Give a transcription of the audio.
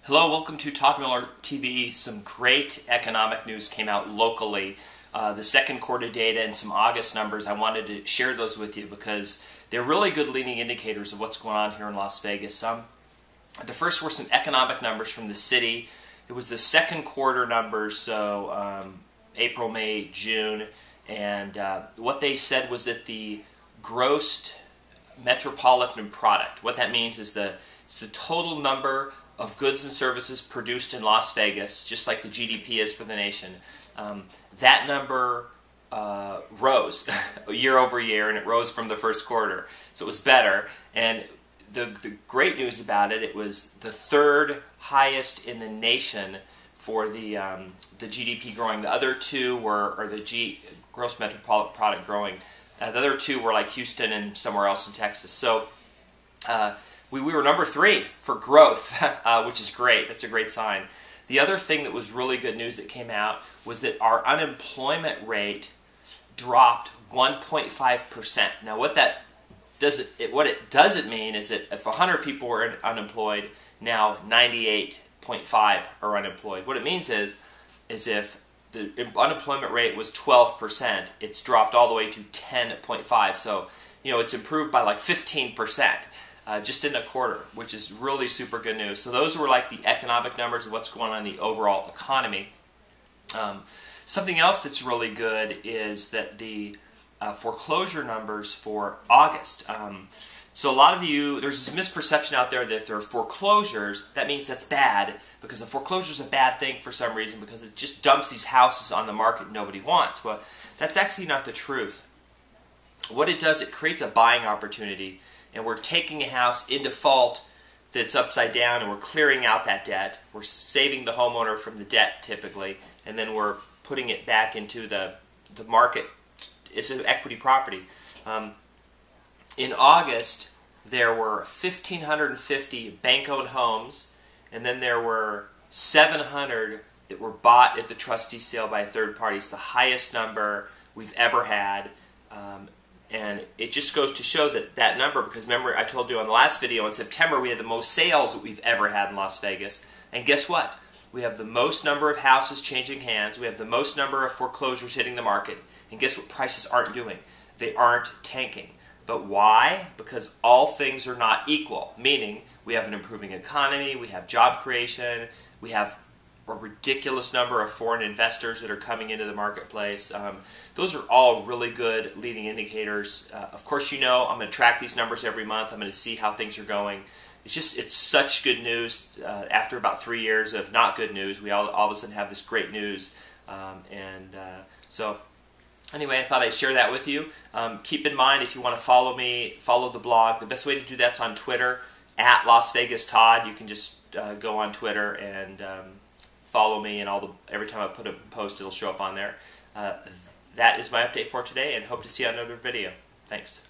Hello, welcome to Todd Miller TV. Some great economic news came out locally. The second quarter data and some August numbers, I wanted to share those with you because they're really good leading indicators of what's going on here in Las Vegas. The first were some economic numbers from the city. It was the second quarter numbers, so April, May, June, and what they said was that the gross metropolitan product, what that means is it's the total number of goods and services produced in Las Vegas, just like the GDP is for the nation. That number rose year over year, and it rose from the first quarter, so it was better. And the great news about it, it was the third highest in the nation for the GDP growing. The other two were, or the gross metropolitan product growing. The other two were like Houston and somewhere else in Texas. So we were number 3 for growth, which is great. That's a great sign. The other thing that was really good news that came out was that our unemployment rate dropped 1.5%. Now, what it doesn't mean is that if 100 people were unemployed, now 98.5 are unemployed. What it means is if the unemployment rate was 12%, it's dropped all the way to 10.5. So, it's improved by like 15%. Just in a quarter, which is really super good news. So those were like the economic numbers of what's going on in the overall economy. Something else that's really good is that the foreclosure numbers for August. So a lot of you, there's this misperception out there that if there are foreclosures, that means that's bad, because a foreclosure is a bad thing for some reason, because it just dumps these houses on the market nobody wants. Well, that's actually not the truth. What it does, it creates a buying opportunity. And we're taking a house in default that's upside down, and we're clearing out that debt. We're saving the homeowner from the debt, typically, and then we're putting it back into the market. It's an equity property. In August, there were 1,550 bank-owned homes, and then there were 700 that were bought at the trustee sale by a third party. It's the highest number we've ever had. And it just goes to show that number, because remember I told you on the last video, in September we had the most sales that we've ever had in Las Vegas. And guess what? We have the most number of houses changing hands. We have the most number of foreclosures hitting the market. And guess what prices aren't doing? They aren't tanking. But why? Because all things are not equal, meaning we have an improving economy, we have job creation, we have a ridiculous number of foreign investors that are coming into the marketplace. Those are all really good leading indicators. Of course, I'm going to track these numbers every month. I'm going to see how things are going. It's such good news. After about 3 years of not good news, we all of a sudden have this great news. So anyway, I thought I'd share that with you. Keep in mind, if you want to follow me, follow the blog. The best way to do that's on Twitter, at Las Vegas Todd. You can just go on Twitter and follow me, and every time I put a post, it'll show up on there. That is my update for today, and hope to see you on another video. Thanks.